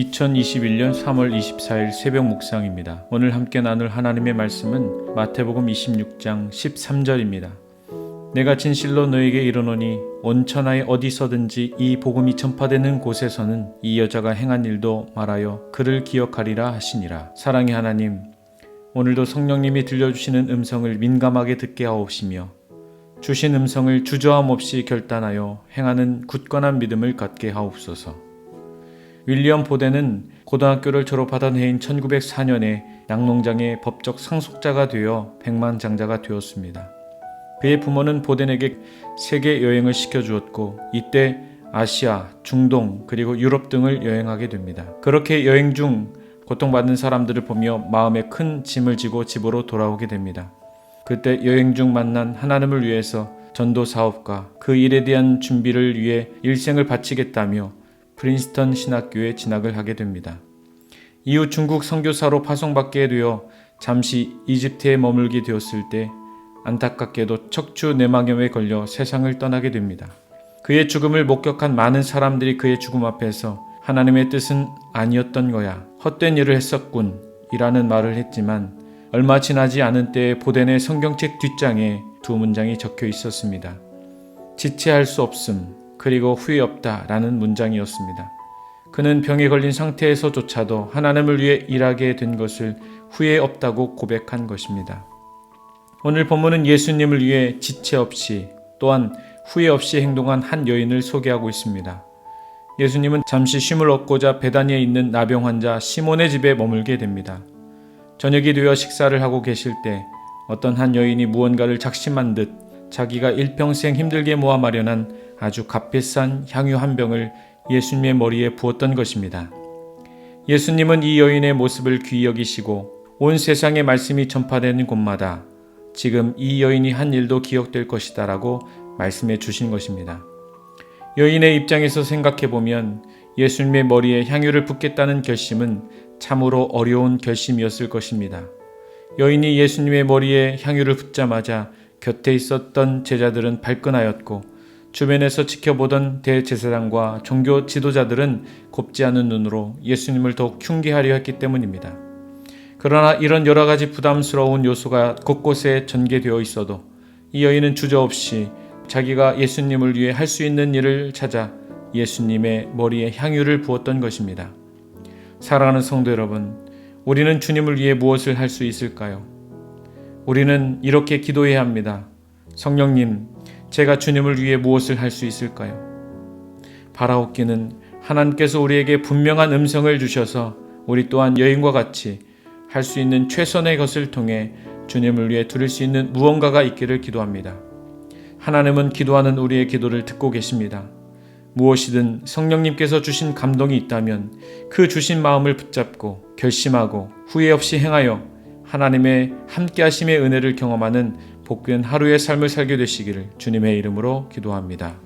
2021년 3월 24일 새벽 묵상입니다. 오늘 함께 나눌 하나님의 말씀은 마태복음 26장 13절입니다. 내가 진실로 너에게 이르노니 온 천하에 어디서든지 이 복음이 전파되는 곳에서는 이 여자가 행한 일도 말하여 그를 기억하리라 하시니라. 사랑의 하나님, 오늘도 성령님이 들려주시는 음성을 민감하게 듣게 하옵시며 주신 음성을 주저함 없이 결단하여 행하는 굳건한 믿음을 갖게 하옵소서. 윌리엄 보덴은 고등학교를 졸업하던 해인 1904년에 양농장의 법적 상속자가 되어 백만장자가 되었습니다. 그의 부모는 보덴에게 세계 여행을 시켜주었고 이때 아시아, 중동 그리고 유럽 등을 여행하게 됩니다. 그렇게 여행 중 고통받는 사람들을 보며 마음에 큰 짐을 지고 집으로 돌아오게 됩니다. 그때 여행 중 만난 하나님을 위해서 전도 사업과 그 일에 대한 준비를 위해 일생을 바치겠다며 프린스턴 신학교에 진학을 하게 됩니다. 이후 중국 선교사로 파송받게 되어 잠시 이집트에 머물게 되었을 때 안타깝게도 척추 내막염에 걸려 세상을 떠나게 됩니다. 그의 죽음을 목격한 많은 사람들이 그의 죽음 앞에서 하나님의 뜻은 아니었던 거야, 헛된 일을 했었군 이라는 말을 했지만 얼마 지나지 않은 때에 보덴의 성경책 뒷장에 두 문장이 적혀 있었습니다. 지체할 수 없음 그리고 후회 없다 라는 문장이었습니다. 그는 병에 걸린 상태에서조차도 하나님을 위해 일하게 된 것을 후회 없다고 고백한 것입니다. 오늘 본문은 예수님을 위해 지체 없이 또한 후회 없이 행동한 한 여인을 소개하고 있습니다. 예수님은 잠시 쉼을 얻고자 베다니에 있는 나병 환자 시몬의 집에 머물게 됩니다. 저녁이 되어 식사를 하고 계실 때 어떤 한 여인이 무언가를 작심한 듯 자기가 일평생 힘들게 모아 마련한 아주 값비싼 향유 한 병을 예수님의 머리에 부었던 것입니다. 예수님은 이 여인의 모습을 귀히 여기시고 온 세상의 말씀이 전파되는 곳마다 지금 이 여인이 한 일도 기억될 것이다 라고 말씀해 주신 것입니다. 여인의 입장에서 생각해보면 예수님의 머리에 향유를 붓겠다는 결심은 참으로 어려운 결심이었을 것입니다. 여인이 예수님의 머리에 향유를 붓자마자 곁에 있었던 제자들은 발끈하였고 주변에서 지켜보던 대제사장과 종교 지도자들은 곱지 않은 눈으로 예수님을 더욱 흉계하려 했기 때문입니다. 그러나 이런 여러 가지 부담스러운 요소가 곳곳에 전개되어 있어도 이 여인은 주저없이 자기가 예수님을 위해 할 수 있는 일을 찾아 예수님의 머리에 향유를 부었던 것입니다. 사랑하는 성도 여러분, 우리는 주님을 위해 무엇을 할 수 있을까요? 우리는 이렇게 기도해야 합니다. 성령님, 제가 주님을 위해 무엇을 할 수 있을까요? 바라옵기는 하나님께서 우리에게 분명한 음성을 주셔서 우리 또한 여인과 같이 할 수 있는 최선의 것을 통해 주님을 위해 드릴 수 있는 무언가가 있기를 기도합니다. 하나님은 기도하는 우리의 기도를 듣고 계십니다. 무엇이든 성령님께서 주신 감동이 있다면 그 주신 마음을 붙잡고 결심하고 후회 없이 행하여 하나님의 함께하심의 은혜를 경험하는 복된 하루의 삶을 살게 되시기를 주님의 이름으로 기도합니다.